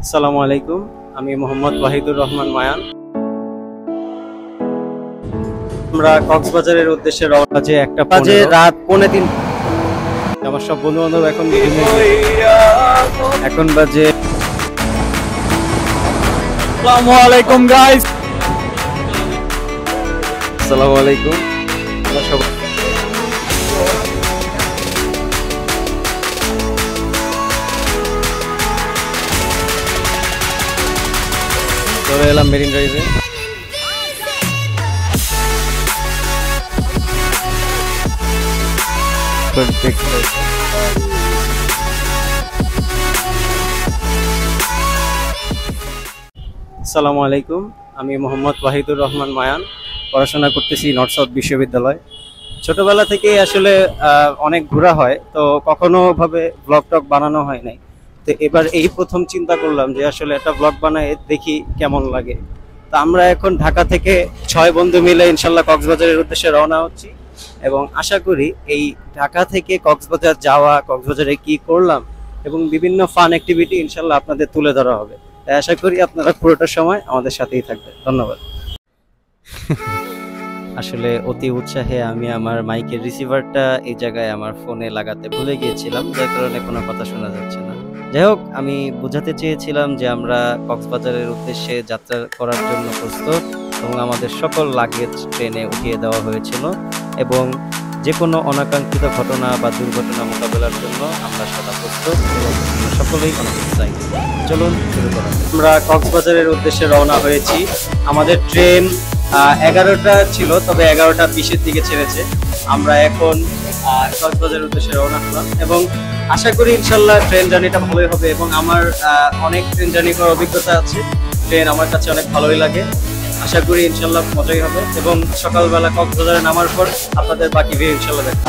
আসসালামু আলাইকুম, আমি মোহাম্মদ ওয়াহিদুর রহমান মায়ান। আমরা কক্সবাজারের উদ্দেশ্যে রওনা, যে একটা বাজে রাত 2:30। আমার সব বন্ধু বান্ধব এখন বাজে। আসসালামু আলাইকুম গাইস। আসসালামু আলাইকুম। আমরা সব চলে এলাম মেরিন ড্রাইভে। আসসালামু আলাইকুম, আমি মোহাম্মদ ওয়াহিদুর রহমান মায়ান। পড়াশোনা করতেছি নর্থ সাউথ বিশ্ববিদ্যালয়। ছোটবেলা থেকে আসলে অনেক ঘোরা হয়, তো কখনো ভাবে ব্লগ টক বানানো হয় নাই। তো এবার এই প্রথম চিন্তা করলাম যে আসলে একটা ব্লগ বানায় দেখি কেমন লাগে। তো আমরা এখন ঢাকা থেকে 6 বন্ধু মিলে ইনশাল্লাহ কক্সবাজারের উদ্দেশ্যে রওনা হচ্ছি, এবং আশা করি এই ঢাকা থেকে কক্সবাজার যাওয়া, কক্সবাজারে কি করলাম এবং বিভিন্ন ফান অ্যাক্টিভিটি ইনশাল্লাহ আপনাদের তুলে ধরা হবে। তাই আশা করি আপনারা পুরোটা সময় আমাদের সাথেই থাকবেন। ধন্যবাদ। আসলে অতি উৎসাহে আমি আমার মাইকের রিসিভারটা এই জায়গায় আমার ফোনে লাগাতে ভুলে গিয়েছিলাম, যার কারণে কোনো কথা শোনা যাচ্ছে না। যাই হোক, আমি বোঝাতে চেয়েছিলাম যে আমরা কক্সবাজারের উদ্দেশ্যে যাত্রা করার জন্য প্রস্তুত, এবং আমাদের সকল লাগেজ ট্রেনে উঠিয়ে দেওয়া হয়েছিল, এবং যে কোনো অনাকাঙ্ক্ষিত ঘটনা বা দুর্ঘটনা মোকাবেলার জন্য আমরা সদা প্রস্তুত, এবং সকলেই অনেক এক্সাইটেড। চলুন শুরু করা যাক। আমরা কক্সবাজারের উদ্দেশ্যে রওনা হয়েছি। আমাদের ট্রেন 11টা ছিল, তবে 11টা 20-এর দিকে ছেড়েছে। আমরা এখন কক্সবাজারের উদ্দেশ্যে রওনা হলাম, এবং আশা করি ইনশাল্লাহ ট্রেন জার্নিটা ভালোই হবে। এবং আমার অনেক ট্রেন জার্নি করার অভিজ্ঞতা আছে, ট্রেন আমার কাছে অনেক ভালোই লাগে। আশা করি ইনশাল্লাহ মজাই হবে, এবং সকালবেলা কক্সবাজারে নামার পর আপনাদের বাকি ভিউ ইনশাল্লাহ দেখা।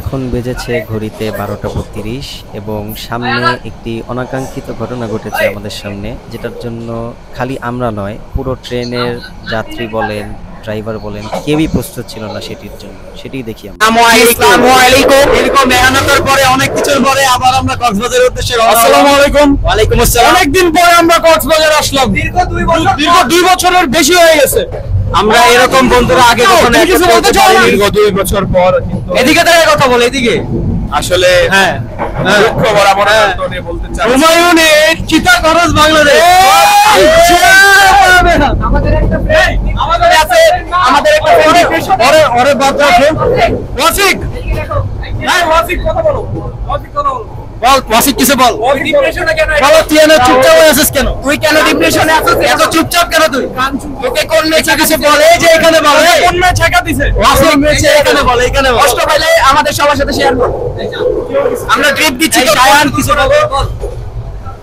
এখন বেজেছে ঘড়িতে 12:32, এবং সামনে একটি অনাকাঙ্ক্ষিত ঘটনা ঘটেছে আমাদের সামনে, যেটার জন্য খালি আমরা নয়, পুরো ট্রেনের যাত্রী বলেন, ড্রাইভার বলেন, কেউই প্রস্তুত ছিল না সেটির জন্য। সেটি দেখি আমরা। আসসালামু আলাইকুম। এরকম মেহনতের পরে, অনেক কিছুর পরে আবার আমরা কক্সবাজারের উদ্দেশ্যে রওনা। আসসালামু আলাইকুম। ওয়ালাইকুম আসসালাম। অনেকদিন পরে আমরা কক্সবাজার আসলাম। দীর্ঘ 2 বছরের বেশি হয়ে গেছে। আমরা এরকম বন্ধুরা আগে কখনো কিছু বলতে চাই না। দীর্ঘ 2 বছর পর। এদিকে দাঁড়িয়ে কথা বলে, এদিকে আসলে হ্যাঁ দুঃখ ভরা মনোনয়ন নিয়ে বলতে চাই হুমায়ুনের চিতাগরজ বাংলাদেশ। আমাদের একটা আছে আমাদের একটা ওরে বাদ রাখো ওয়াসিক হ্যাঁ ওয়াসিক কথা বলো ওয়াসিক কথা বলো বল ওয়াসিক কিছু বল। ওই ডিপ্রেশনে কেন বলো তুই এনে চুপচাপ হয়ে আছিস কেন? তুই কেন ডিপ্রেশনে আছিস এত চুপচাপ কেন তুই? তোকে কোন মেয়ে কিছু বল? এই যে এখানে বল। কোন মেয়ে ছেকা দিছে ওয়াসিক মেয়ে এখানে বল, এখানে বল। কষ্ট পাইলে আমাদের সবার সাথে শেয়ার কর আমরা ট্রিপ দিচ্ছি তো শায়ান কিছু বল।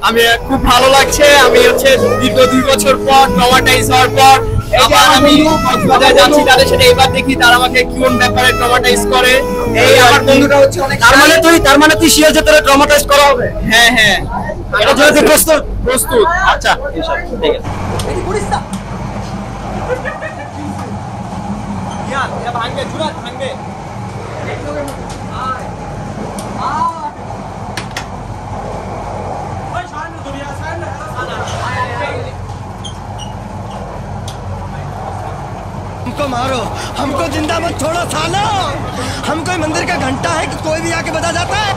আমি খুব ভালো লাগছে আমি হচ্ছে দীর্ঘ 2 বছর পর ট্রমাটাইজ হওয়ার পর আবার আমি কক্সবাজার যাচ্ছি তাদের সাথে এবার দেখি তারা আমাকে কোন ব্যাপারে ট্রমাটাইজ করে এই আমার বন্ধুরা হচ্ছে অনেক তার মানে তুই শিওর যে তোরা ট্রমাটাইজ করা হবে? হ্যাঁ হ্যাঁ এটা জন্য তুই প্রস্তুত? প্রস্তুত আচ্ছা ইনশাআল্লাহ ঠিক আছে। हमको मारो, हमको जिंदा मत छोड़ो सालो। हम कोई मंदिर का घंटा है कि कोई भी आके बजा जाता है।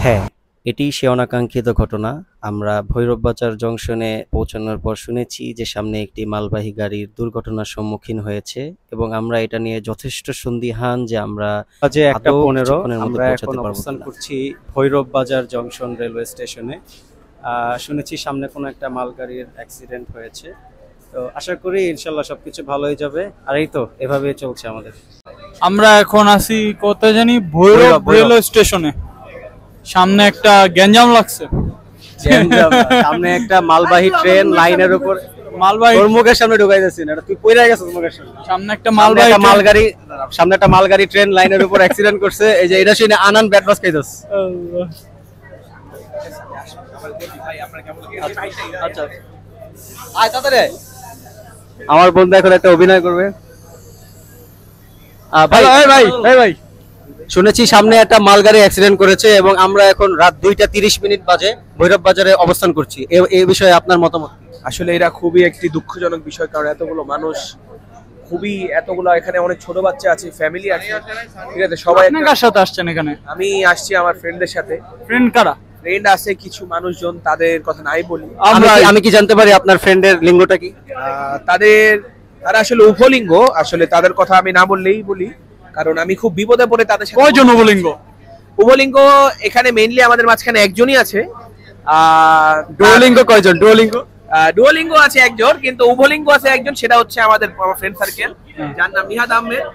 হ্যাঁ, এটি সে অনাকাঙ্ক্ষিত ঘটনা। আমরা ভৈরব বাজার জংশনে পৌঁছানোর পর শুনেছি যে সামনে একটি মালবাহী গাড়ির দুর্ঘটনার সম্মুখীন হয়েছে এবং আমরা এটা নিয়ে যথেষ্ট সন্দিহান যে আমরা যে 1:15 আমরা এখন অবস্থান করছি ভৈরব বাজার জংশন রেলওয়ে স্টেশনে। শুনেছি সামনে কোনো একটা মালগাড়ির অ্যাক্সিডেন্ট হয়েছে, তো আশা করি ইনশাল্লাহ সবকিছু ভালো হয়ে যাবে। আর এই তো এভাবেই চলছে আমাদের। আমরা এখন আছি কত জানি ভৈরব রেলওয়ে স্টেশনে। সামনে একটা গ্যাঞ্জাম লাগছে, সামনে একটা মালবাহী ট্রেন লাইনের উপর মালবাহী তোর মুখের সামনে ঢুকাই যাচ্ছি না, তুই কইরা গেছিস মুখের সামনে। সামনে একটা সামনে একটা মালগাড়ি ট্রেন লাইনের উপর অ্যাক্সিডেন্ট করছে। এই যে এটা শুনে আনান ব্যাট বাস খাইছস। আচ্ছা আয় তাড়াতাড়ি। আমার বন্ধু এখন একটা অভিনয় করবে। ভাই ভাই ভাই ভাই শুনেছি সামনে একটা মালগাড়ি অ্যাক্সিডেন্ট করেছে এবং আমরা এখন রাত 2:30 বাজে ভৈরব বাজারে অবস্থান করছি। এই বিষয়ে আপনার মতামত? আসলে এটা খুবই একটি দুঃখজনক বিষয়, কারণ এতগুলো মানুষ এতগুলো এখানে অনেক ছোট বাচ্চা আছে, ফ্যামিলি আছে, ঠিক আছে সবাই। কার সাথে আসছেন এখানে? আমি আসছি আমার ফ্রেন্ডদের সাথে। ফ্রেন্ড কারা? ফ্রেন্ড আছে কিছু মানুষজন, তাদের কথা নাই বলি। আমি কি জানতে পারি আপনার ফ্রেন্ডের লিঙ্গটা কি? তারা আসলে উভলিঙ্গ, আসলে তাদের কথা আমি না বললেই বলি, কারণ আমি খুব বিপদে পড়ে তাদের সাথে। কয়জন উভলিঙ্গ? উভলিঙ্গ এখানে মেইনলি আমাদের মাঝখানে একজনই আছে। ডুয়োলিঙ্গ কয়জন? ডুয়োলিঙ্গ আছে একজন, কিন্তু উভলিঙ্গ আছে একজন, সেটা হচ্ছে আমার ফ্রেন্ড সার্কেল, যার নাম নিহাদ আহমেদ।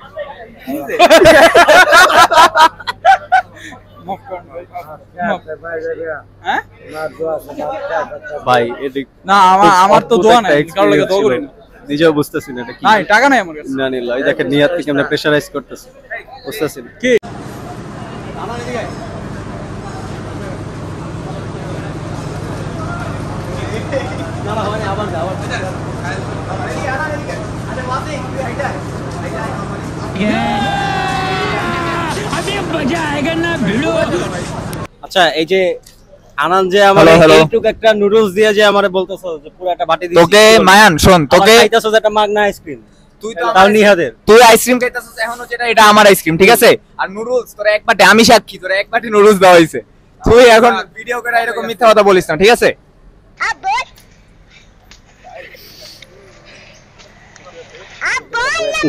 ভাই না আমার তো দোয়া নাই, কারো লাগে দোয়া করি না। নিজেও বুঝতেছি না এটা কি। নাই টাকা নাই আমার কাছে। না নিল এই দেখেন নিয়াতকে কেমনে প্রেসারাইজ করতেছে, বুঝতেছি না কি। আচ্ছা এই যে আনন্দ যে আমার এইটুকু একটা নুডলস দিয়ে যে আমারে বলতেছো যে পুরো একটা বাটি দিছি তোকে মায়ান শোন, তোকে খাইতেছো একটা মাগনা আইসক্রিম, তুই তো তাও নিহাদের তুই আইসক্রিম খাইতাছিস এখনো, যেটা এটা আমার আইসক্রিম, ঠিক আছে? আর নুডলস তোরা এক বাটি, আমি সাক্ষী, তোরা এক বাটি নুডলস দেওয়া হইছে। তুই এখন ভিডিও করে এরকম মিথ্যা কথা বলিস না, ঠিক আছে?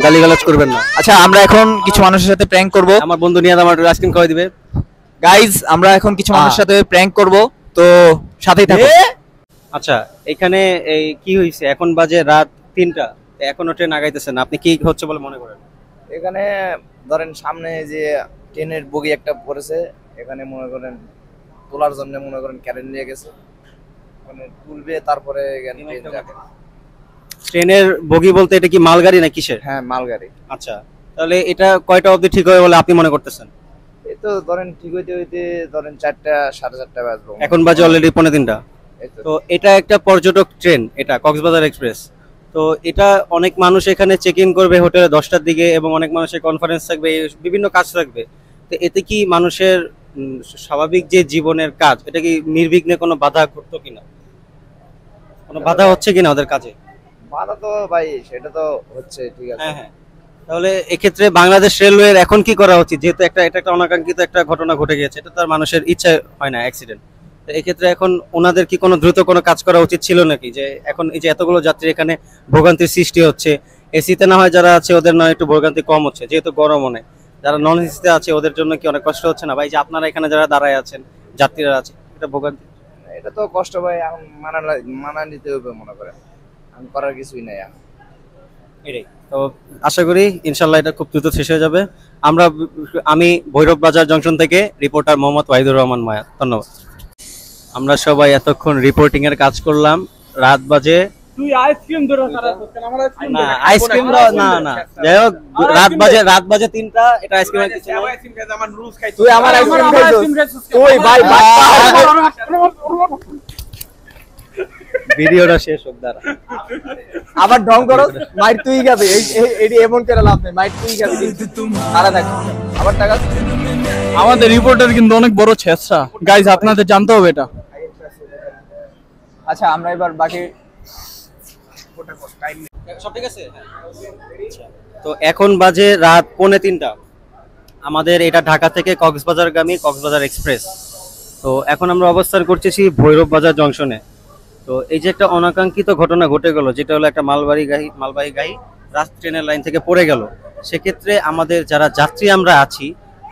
গালিগালাজ করবেন না। আচ্ছা আমরা এখন কিছু মানুষের সাথে প্র্যাঙ্ক করব। আমার বন্ধু নিহাদ আমার আইসক্রিম খাওয়াই দিবে। গাইজ আমরা এখন কিছু মানুষের সাথে প্র্যাঙ্ক করব, তো সাথেই থাকো। আচ্ছা এখানে এই কি হইছে? এখন বাজে রাত 3টা, এখনো ট্রেন আগাইতেছে না, আপনি কি হচ্ছে বলে মনে করেন? এখানে ধরেন সামনে যে ট্রেনের বগি একটা পড়েছে, এখানে মনে করেন তোলার জন্য মনে করেন ক্যারেন নিয়ে গেছে, মানে তুলবে তারপরে এখানে ট্রেন যাবে। ট্রেনের বগি বলতে এটা কি মালগাড়ি না কিসের? হ্যাঁ মালগাড়ি। আচ্ছা তাহলে এটা কয়টা অবধি ঠিক হবে বলে আপনি মনে করতেছেন? এই তো ধরেন ঠিক হইতে হইতে ধরেন 4টা 4:30 বাজলো, এখন বাজে অলরেডি 2:45। তো এটা একটা পর্যটক ট্রেন, এটা কক্সবাজার এক্সপ্রেস। তো এটা অনেক মানুষ এখানে চেক ইন করবে হোটেলে 10টার দিকে এবং অনেক মানুষের কনফারেন্স থাকবে, বিভিন্ন কাজ থাকবে। তো এতে কি মানুষের স্বাভাবিক যে জীবনের কাজ, এটা কি নির্বিঘ্নে কোনো বাধা করতো কিনা, কোনো বাধা হচ্ছে কিনা ওদের কাজে? বাধা তো ভাই সেটা তো হচ্ছে, ঠিক আছে। হ্যাঁ হ্যাঁ তাহলে এক্ষেত্রে বাংলাদেশ রেলওয়ের এখন কি করা উচিত, যেহেতু এটা একটা অনাকাঙ্ক্ষিত একটা ঘটনা ঘটে গেছে, এটা তার মানুষের ইচ্ছা হয় না, অ্যাক্সিডেন্ট। তো এক্ষেত্রে এখন ওনাদের কি কোনো দ্রুত কোনো কাজ করা উচিত ছিল নাকি, যে এখন এই যে এতগুলো যাত্রী এখানে ভোগান্তির সৃষ্টি হচ্ছে, এসিতে না হয় যারা আছে ওদের নয় একটু ভোগান্তি কম হচ্ছে, যেহেতু গরম অনেক, যারা নন এসিতে আছে ওদের জন্য কি অনেক কষ্ট হচ্ছে না ভাই, যে আপনারা এখানে যারা দাঁড়ায় আছেন যাত্রীরা আছে, এটা ভোগান্তি? এটা তো কষ্ট ভাই, এখন মানা নিতে হবে মনে করেন, এখন করার কিছুই নাই এখন। এটাই তো, আশা করি ইনশাল্লাহ এটা খুব দ্রুত শেষ হয়ে যাবে। আমি ভৈরব বাজার জংশন থেকে রিপোর্টার মোহাম্মদ ওয়াহিদুর রহমান মায়া, ধন্যবাদ। আমরা সবাই এতক্ষণ রিপোর্টিং এর কাজ করলাম, রাত বাজে তুই আইসক্রিম ধরে না, আইসক্রিম না না, যাই হোক রাত বাজে 3টা, এটা আইসক্রিম তুই আমার আইসক্রিম খাইছিস তুই ভাই ভিডিওটা শেষ হোক দাঁড়া। আবার ঢং করো, মাইর তুই খাবি, এই এমন করে লাভ নেই, মাইর তুই খাবি, সারা দেখ আবার টাকা। আমাদের রিপোর্টার কিন্তু অনেক বড় ছেঁচড়া গাইস, আপনাদের জানতে হবে এটা। আচ্ছা আমরা এবার বাকি সব ঠিক আছে। তো এখন বাজে রাত 2:45, আমাদের এটা ঢাকা থেকে কক্সবাজারগামী কক্সবাজার এক্সপ্রেস। তো এখন আমরা অবস্থান করতেছি ভৈরব বাজার জংশনে। তো এই যে একটা অনাকাঙ্ক্ষিত ঘটনা ঘটে গেল, যেটা হলো একটা মালবাহী গাড়ি ট্রেনের লাইন থেকে পড়ে গেল, সেক্ষেত্রে আমাদের যারা যাত্রী আমরা আছি,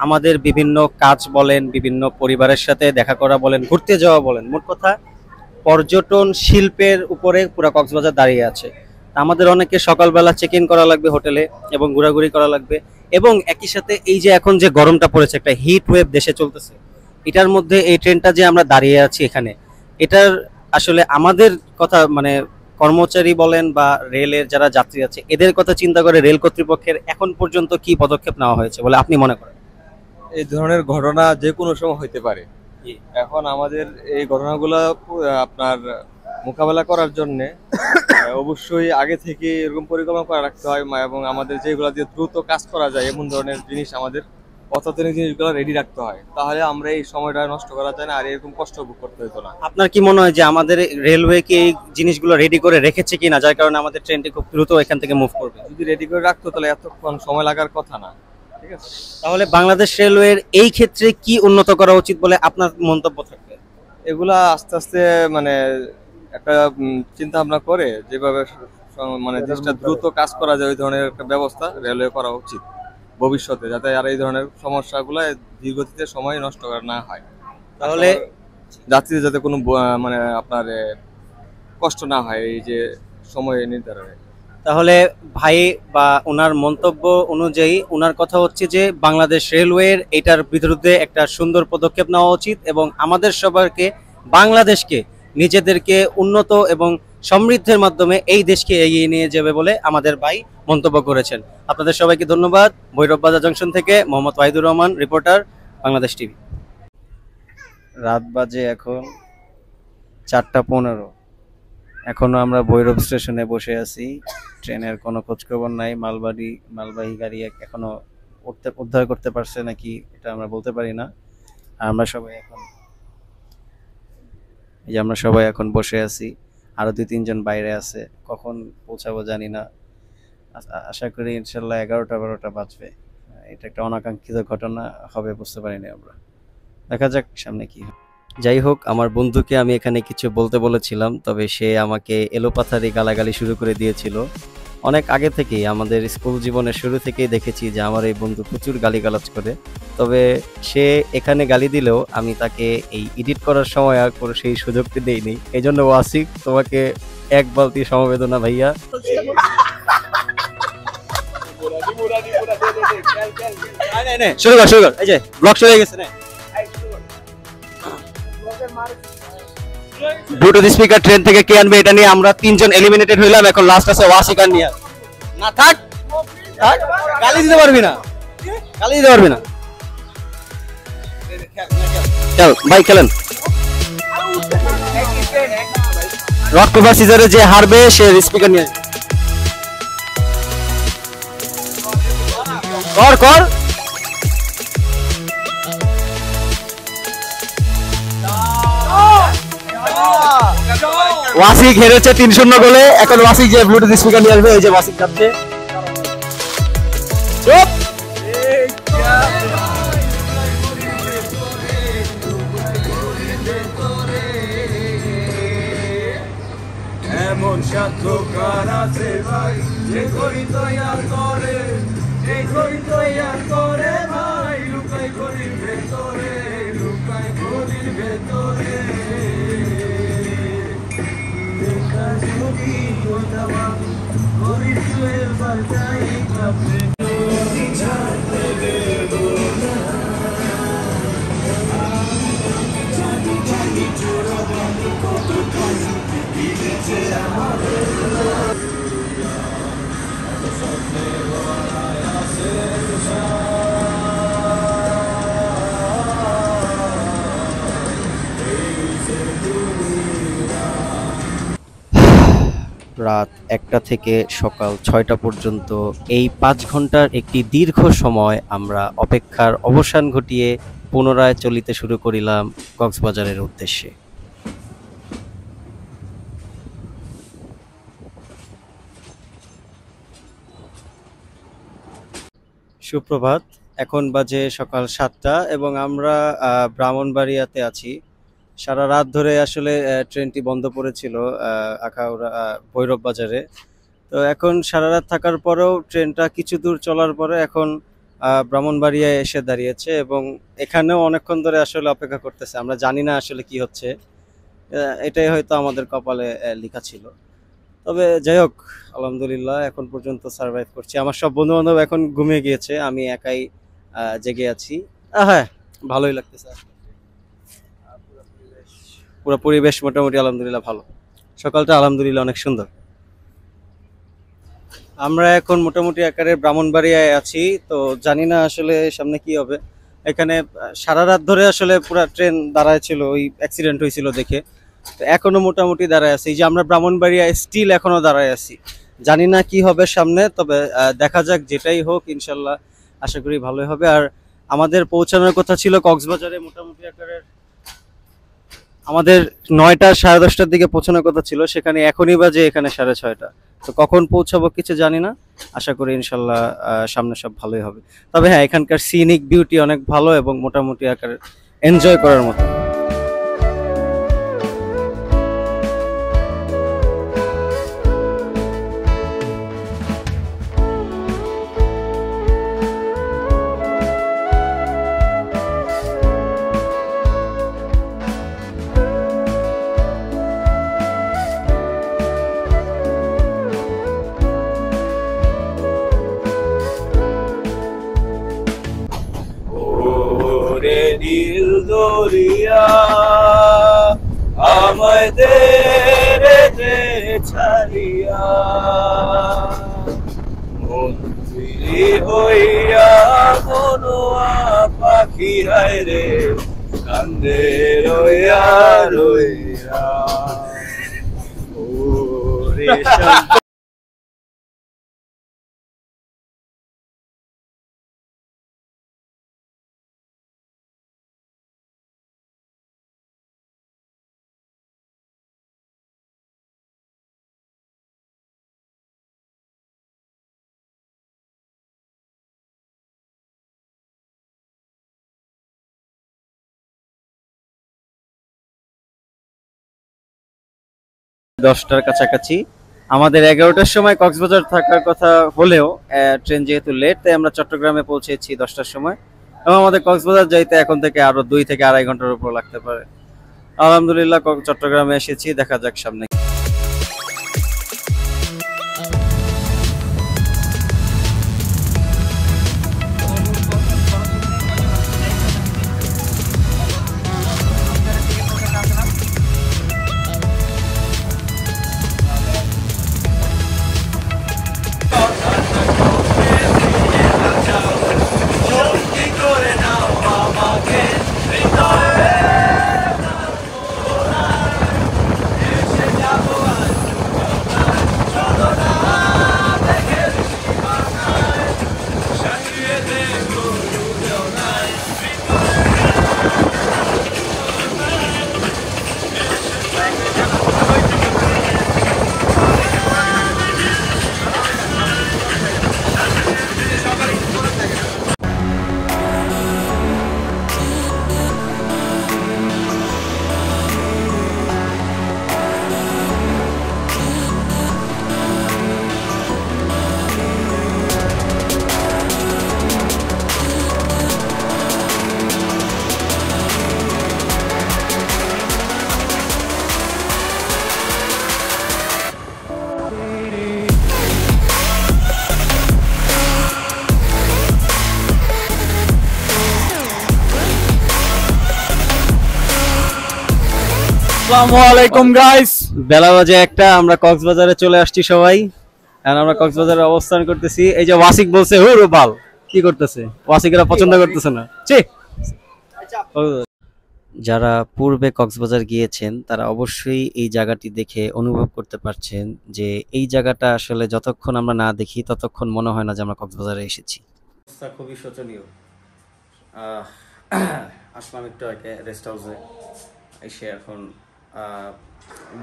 আমাদের বিভিন্ন কাজ বলেন, বিভিন্ন পরিবারের সাথে দেখা করা বলেন, ঘুরতে যাওয়া বলেন, মোট কথা পর্যটন শিল্পের উপরে পুরো কক্সবাজার দাঁড়িয়ে আছে। আমাদের অনেকে সকালবেলা চেক ইন করা লাগবে হোটেলে এবং ঘোরাঘুরি করা লাগবে, এবং একই সাথে এই যে এখন যে গরমটা পড়েছে, একটা হিট ওয়েভ দেশে চলতেছে, এটার মধ্যে এই ট্রেনটা যে আমরা দাঁড়িয়ে আছি এখানে, এটার আসলে আমাদের কথা মানে কর্মচারী বলেন বা রেলের যারা যাত্রী আছে এদের কথা চিন্তা করে রেল কর্তৃপক্ষের এখন পর্যন্ত কি পদক্ষেপ নেওয়া হয়েছে বলে আপনি মনে করেন? এই ধরনের ঘটনা যে কোনো সময় হইতে পারে। এখন আমাদের এই ঘটনাগুলো আপনার মোকাবেলা করার জন্য অবশ্যই আগে থেকে এরকম পরিকল্পনা করে রাখতে হয়, এবং আমাদের যেগুলো দিয়ে দ্রুত কাজ করা যায় এমন ধরনের জিনিস আমাদের অত্যাধুনিক জিনিসগুলো রেডি রাখতে হয়, তাহলে আমরা এই সময়টা নষ্ট করা যায় না, আর এরকম কষ্ট ভোগ করতে হতো না। আপনার কি মনে হয় যে আমাদের রেলওয়ে কি এই জিনিসগুলো রেডি করে রেখেছে কিনা, যার কারণে আমাদের ট্রেনটি খুব দ্রুত এখান থেকে মুভ করবে? যদি রেডি করে রাখতো তাহলে এতক্ষণ সময় লাগার কথা না। ঠিক আছে, তাহলে বাংলাদেশ রেলওয়ের এই ক্ষেত্রে কি উন্নত করা উচিত বলে আপনার মন্তব্য থাকবে? এগুলা আস্তে আস্তে মানে একটা চিন্তা ভাবনা করে যেভাবে মানে জিনিসটা দ্রুত কাজ করা যায় ওই ধরনের একটা ব্যবস্থা রেলওয়ে করা উচিত ভবিষ্যতে, যাতে আর এই ধরনের সমস্যাগুলো দীর্ঘদিতে সময় নষ্ট করা না হয়, তাহলে যাত্রীদের যাতে কোনো মানে আপনার কষ্ট না হয় এই যে সময় নির্ধারণে। তাহলে ভাই বা ওনার মন্তব্য অনুযায়ী ওনার কথা হচ্ছে যে বাংলাদেশ রেলওয়ের এটার বিরুদ্ধে একটা সুন্দর পদক্ষেপ নেওয়া উচিত, এবং আমাদের সবাইকে বাংলাদেশকে নিজেদেরকে উন্নত এবং সমৃদ্ধের মাধ্যমে এই দেশকে এগিয়ে নিয়ে যাবে বলে আমাদের ভাই মন্তব্য করেছেন। আপনাদের সবাইকে ধন্যবাদ। ভৈরব বাজার জংশন থেকে মোহাম্মদ ওয়াহিদুর রহমান, রিপোর্টার, বাংলাদেশ টিভি। রাত বাজে এখন 4:15, এখনো আমরা ভৈরব স্টেশনে বসে আছি, ট্রেনের কোনো খোঁজখবর নাই, মালবাহী গাড়ি এখনো উদ্ধার করতে পারছে নাকি এটা আমরা বলতে পারি না। আর আমরা সবাই এখন বসে আছি, আরো 2-3 জন বাইরে আছে, কখন পৌঁছাবো জানি না, আশা করি ইনশাল্লাহ 11টা-12টা বাজবে। এটা একটা অনাকাঙ্ক্ষিত ঘটনা হবে বুঝতে পারিনি আমরা, দেখা যাক সামনে কি হয়। যাই হোক, আমার বন্ধুকে আমি এখানে কিছু বলতে বলেছিলাম, তবে সে আমাকে এলোপাথারি গালাগালি শুরু করে দিয়েছিল। অনেক আগে থেকেই আমাদের স্কুল জীবনের শুরু থেকেই দেখেছি যে আমার এই বন্ধু প্রচুর গালিগালাজ করে, তবে সে এখানে গালি দিলেও আমি তাকে এই এডিট করার সময় আর কোনো সেই সুযোগটি দেইনি। এই জন্য ওয়াসিক, তোমাকে 1 বালতি সমবেদনা ভাইয়া। শুরু কর, এই যে ব্লগ শুরু হয়ে গেছে না, ব্লুটুথ স্পিকার ট্রেন থেকে কে আনবে এটা নিয়ে আমরা 3 জন এলিমিনেটেড হইলাম, এখন লাস্ট আছে ওয়াসিক আর নিয়া। না থাক, গালি দিতে পারবি না, চল ভাই খেলেন। রক পেপার সিজারে যে হারবে সে স্পিকার নিয়ে কর। ওয়াসিক হেরেছে 3-0 গোলে, এখন ওয়াসিক যে ব্লুটুথ স্পিকার নিয়ে আসবে, এই যে ওয়াসিক যাচ্ছে। চুপ এমন সাধ্যকার আছে ভাই যে ঘড়ি তৈয়ার করে এই ঘড়ি তৈয়ার করে ভাই লুকাই ঘড়ির ভেতরে লুকাই ঘড়ির ভেতরে দেখা যদি কথা ভাবি ঘড়ির চুয়ের বাজাই ভাবছে ছাড়তে দেবো না জানি জানি চোরা বানি কত কাজে দিয়েছে আমার রাত 1টা থেকে সকাল 6টা পর্যন্ত এই 5 ঘন্টার একটি দীর্ঘ সময় আমরা অপেক্ষার অবসান ঘটিয়ে পুনরায় চলিতে শুরু করিলাম কক্সবাজারের উদ্দেশ্যে। সুপ্রভাত, এখন বাজে সকাল 7টা এবং আমরা ব্রাহ্মণবাড়িয়াতে আছি। সারা রাত ধরে আসলে ট্রেনটি বন্ধ পড়েছিল আখাউড়া ভৈরব বাজারে। তো এখন সারা রাত থাকার পরেও ট্রেনটা কিছু দূর চলার পরে এখন ব্রাহ্মণবাড়িয়ায় এসে দাঁড়িয়েছে এবং এখানেও অনেকক্ষণ ধরে আসলে অপেক্ষা করতেছে। আমরা জানি না আসলে কি হচ্ছে, এটাই হয়তো আমাদের কপালে লেখা ছিল। তবে যাই হোক, আলহামদুলিল্লাহ এখন পর্যন্ত সার্ভাইভ করছি। আমার সব বন্ধু বান্ধব এখন ঘুমিয়ে গিয়েছে, আমি একাই জেগে আছি। হ্যাঁ, ভালোই লাগতেছে। পুরো পরিবেশ মোটামুটি আলহামদুলিল্লাহ ভালো। সকালটা আলহামদুলিল্লাহ অনেক সুন্দর। আমরা এখন মোটামুটি আকারে ব্রাহ্মণবাড়িয়ায় আছি। তো জানি না আসলে সামনে কি হবে। এখানে সারা রাত ধরে আসলে পুরো ট্রেন দাঁড়ায় ছিল, ওই অ্যাক্সিডেন্ট হয়েছিল দেখে। তো এখনো মোটামুটি দাঁড়ায় আছি, এই যে আমরা ব্রাহ্মণবাড়িয়ায় স্টিল এখনো দাঁড়ায় আছি। জানি না কি হবে সামনে, তবে দেখা যাক, যেটাই হোক ইনশাল্লাহ আশা করি ভালোই হবে। আর আমাদের পৌঁছানোর কথা ছিল কক্সবাজারে মোটামুটি আকারের আমাদের 9টা 10:30টার দিকে পৌঁছানোর কথা ছিল, সেখানে এখনই বাজে এখানে 6:30। তো কখন পৌঁছাবো কিছু জানি না, আশা করি ইনশাল্লাহ সামনে সব ভালোই হবে। তবে হ্যাঁ, এখানকার সিনিক বিউটি অনেক ভালো এবং মোটামুটি আকারে এনজয় করার মতো। দিল দরিয়া আমায় দে রে দে ছাড়িয়া মন্ত্রী হইয়া মনোয়া পাখি হায় রে কান্দে রইয়া রইয়া ও রে দশটার কাছাকাছি। আমাদের 11টার সময় কক্সবাজার থাকার কথা হলেও ট্রেন যেহেতু লেট, তাই আমরা চট্টগ্রামে পৌঁছেছি 10টার সময় এবং আমাদের কক্সবাজার যাইতে এখন থেকে আরো 2 থেকে 2.5 ঘন্টার উপর লাগতে পারে। আলহামদুলিল্লাহ চট্টগ্রামে এসেছি, দেখা যাক সামনে। আসসালামু আলাইকুম গাইস। বেলা বাজে একটা, আমরা কক্সবাজারে চলে আসছি সবাই। আর আমরা কক্সবাজারে অবস্থান করতেছি। এই যে ওয়াসিক বলছে হুরু বাল, কি করতেছে? ওয়াসিকেরা পছন্দ করতেছে না। ছি। যারা পূর্বে কক্সবাজার গিয়েছেন তারা অবশ্যই এই জায়গাটি দেখে অনুভব করতে পারছেন যে এই জায়গাটা আসলে যতক্ষণ আমরা না দেখি ততক্ষণ মনে হয় না যে আমরা কক্সবাজারে এসেছি। অবস্থা খুবই শোচনীয়। আসলাম একটু আগে রেস্ট হাউসে, এসে এখন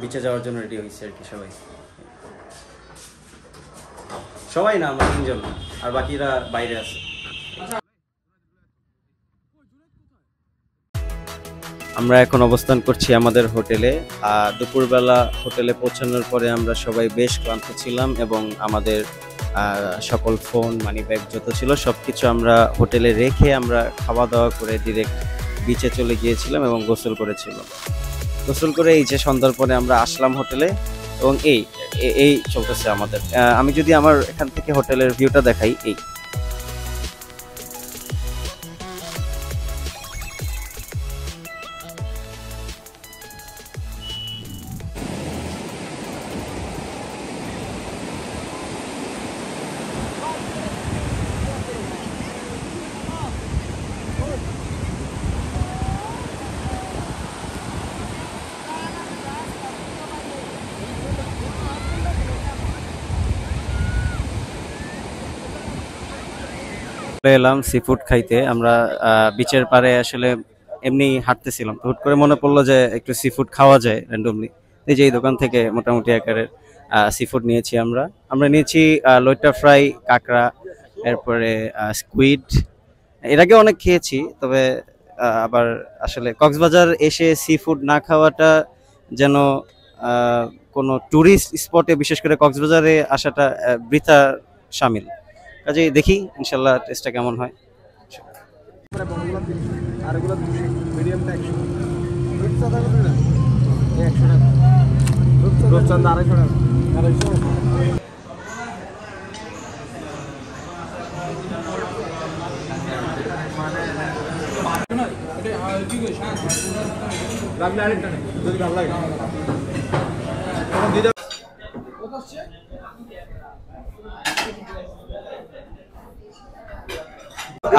বিচে যাওয়ার জন্য রেডি হয়েছে আর কি। সবাই না, আমরা 3 জন, আর বাকিরা বাইরে আছে। আমরা এখন অবস্থান করছি আমাদের হোটেলে। দুপুরবেলা হোটেলে পৌঁছানোর পরে আমরা সবাই বেশ ক্লান্ত ছিলাম এবং আমাদের সকল ফোন, মানি ব্যাগ যত ছিল সবকিছু আমরা হোটেলে রেখে আমরা খাওয়া দাওয়া করে ডিরেক্ট বিচে চলে গিয়েছিলাম এবং গোসল করেছিলাম। গোসল করে এই যে সন্ধ্যার পরে আমরা আসলাম হোটেলে এবং এই চলতেছে আমাদের। আমি যদি আমার এখান থেকে হোটেলের ভিউটা দেখাই, এই এলাম সি ফুড খাইতে। আমরা বিচের পারে আসলে এমনি হাঁটতেছিলাম, তো হুট করে মনে পড়লো যে একটু সি ফুড খাওয়া যায় র্যান্ডমলি। এই যে এই দোকান থেকে মোটামুটি আকারের সি ফুড নিয়েছি আমরা নিয়েছি লইট্টা ফ্রাই, কাঁকড়া, এরপরে স্কুইড। এর আগে অনেক খেয়েছি, তবে আবার আসলে কক্সবাজার এসে সি ফুড না খাওয়াটা যেন কোনো ট্যুরিস্ট স্পটে, বিশেষ করে কক্সবাজারে আসাটা বৃথা শামিল। কাজে দেখি ইনশাল্লাহ টেস্টটা কেমন হয়।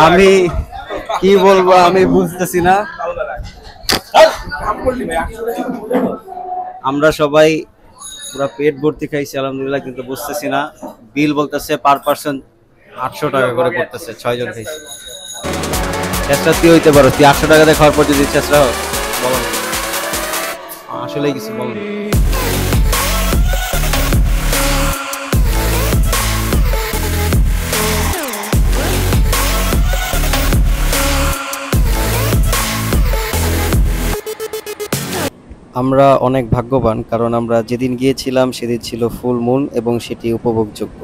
আমি কি বলবো আমি বুঝতেছি না। আমরা সবাই পুরো পেট ভর্তি খাইছি আলহামদুলিল্লাহ, কিন্তু বুঝতেছি না। বিল বলতেছে পার পার্সন 800 টাকা করে পড়তেছে, 6 জন খাইছি। চেষ্টা তুই হইতে পারো, তুই 800 টাকা দিয়ে খাওয়ার পর যদি চেষ্টা হোক, বলো আসলে কিছু বলো। আমরা অনেক ভাগ্যবান, কারণ আমরা যেদিন গিয়েছিলাম সেদিন ছিল ফুল মুন এবং সেটি উপভোগযোগ্য।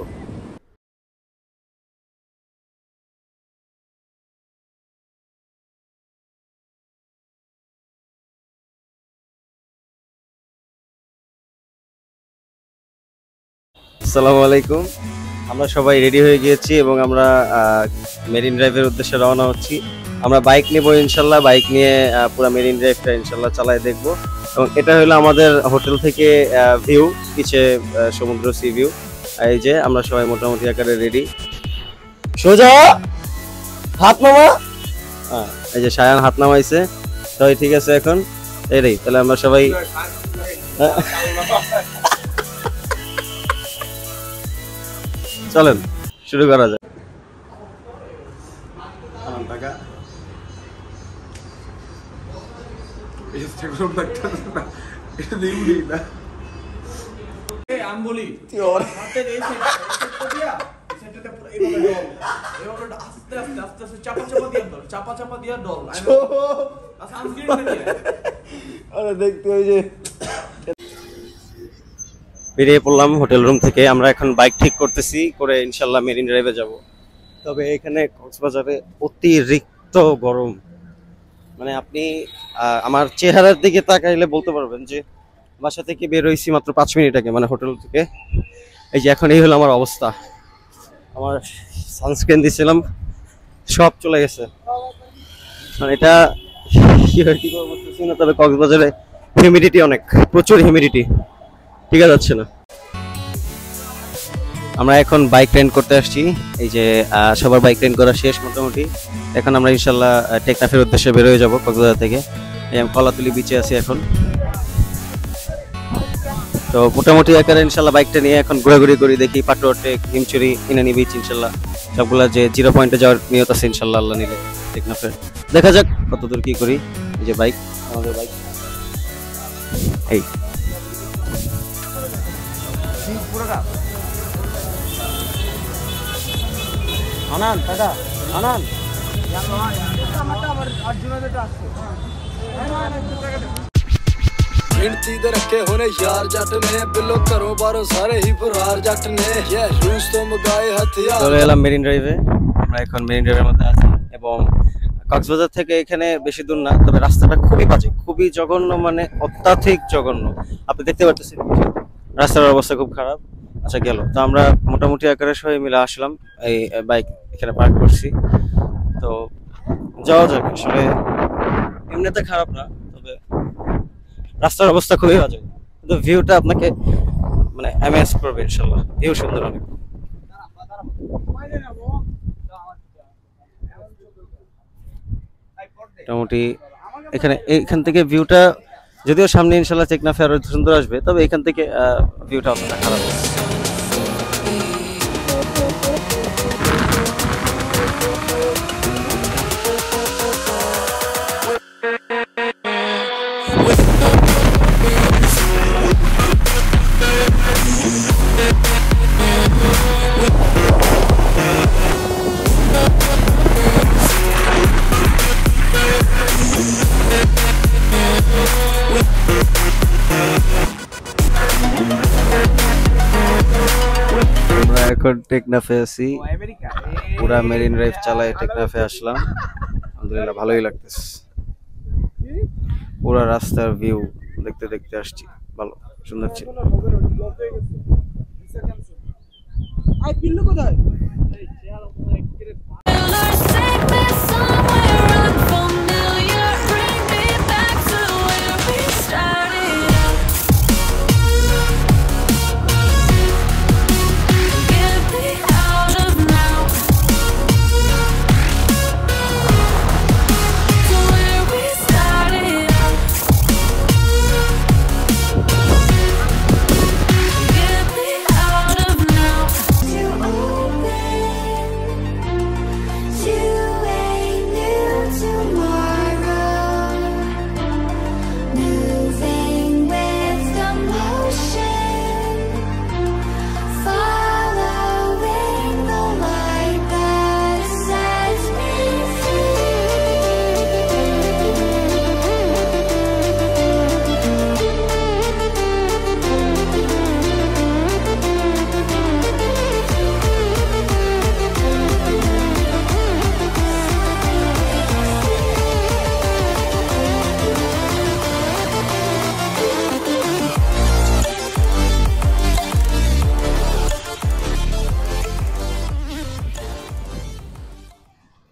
আসসালামু আলাইকুম। আমরা সবাই রেডি হয়ে গিয়েছি এবং আমরা মেরিন ড্রাইভের উদ্দেশ্যে রওনা হচ্ছি। আমরা বাইক নেব ইনশাল্লাহ, বাইক নিয়ে পুরো মেরিন ড্রাইভটা ইনশাল্লাহ চালায় দেখব। এবং এটা হলো আমাদের হোটেল থেকে ভিউ, পিছে সমুদ্র সি ভিউ। এই যে আমরা সবাই মোটামুটি আকারে রেডি। সোজা হাত নামা। এই যে সায়ান হাত নামাইছে, সবাই ঠিক আছে এখন রেডি। তাহলে আমরা সবাই চলেন শুরু করা যায়। আমি বলি চাপা দিয়া ডল দেখতে ওই যে বেরিয়ে পড়লাম হোটেল রুম থেকে। আমরা এখন বাইক ঠিক করতেছি, করে ইনশাল্লাহ মেরিন ড্রাইভে যাব। তবে এখানে কক্সবাজারে অতিরিক্ত গরম, মানে আপনি আমার চেহারার দিকে তাকাইলে বলতে পারবেন যে বাসা থেকে বের হয়েছি মাত্র 5 মিনিট আগে, মানে হোটেল থেকে। এই যে এখন এই হলো আমার অবস্থা। আমার সানস্ক্রিন দিয়েছিলাম, সব চলে গেছে। মানে এটা কি করতেছি না, তবে কক্সবাজারে হিউমিডিটি অনেক, প্রচুর হিউমিডিটি, ঠিক আছে যাচ্ছে না। আমরা এখন বাইক রেন্ট করতে আসছি, এই যে সবার বাইক রেন্ট করা শেষ মোটামুটি। এখন আমরা ইনশাল্লাহ টেকনাফের উদ্দেশ্যে বের হয়ে যাবো কক্সবাজার থেকে। এই আমি কলাতুলি বিচে আছি এখন। তো মোটামুটি আকারে ইনশাল্লাহ বাইকটা নিয়ে এখন ঘোরাঘুরি করি, দেখি পাটোয়া টেক, হিমচুরি, ইনানি বিচ ইনশাল্লাহ সবগুলা যে 0 পয়েন্টে যাওয়ার নিয়ত আছে ইনশাল্লাহ আল্লাহ নিলে টেকনাফের। দেখা যাক কতদূর কি করি। এই যে বাইক, আমাদের বাইক এই আনান দাদা আনান गिनती दे रखे होने यार जट ने बिलो करो बारो सारे ही फरार जट ने ये रूस तो मगाए हथियार। চলে এলাম মেরিন ড্রাইভে। আমরা এখন মেরিন ড্রাইভের মধ্যে আছি এবং কক্সবাজার থেকে এখানে বেশি দূর না, তবে রাস্তাটা খুবই বাজে, খুবই জঘন্য, মানে অত্যাধিক জঘন্য। আপনি দেখতে পাচ্ছেন রাস্তার অবস্থা খুব খারাপ। আচ্ছা গেল তো আমরা মোটামুটি আকারে সবাই মিলে আসলাম, এই বাইক এখানে পার্ক করছি। তো যাওয়া যাক। আসলে এমনিতে খারাপ না, তবে রাস্তার অবস্থা খুবই বাজে, কিন্তু ভিউটা আপনাকে মানে অ্যামেজ করবে ইনশাল্লাহ। ভিউ সুন্দর অনেক। মোটামুটি এখান থেকে ভিউটা, যদিও সামনে ইনশাল্লাহ টেকনাফে আরো সুন্দর আসবে, তবে এখান থেকে ভিউটা অতটা খারাপ না। আমরা এখন টেকনাফে আছি, পুরা মেরিন ড্রাইভ চালায় টেকনাফে আসলাম। আলহামদুলিল্লাহ ভালোই লাগতেছে, পুরা রাস্তার ভিউ দেখতে দেখতে আসছি, ভালো সুন্দর ছিল।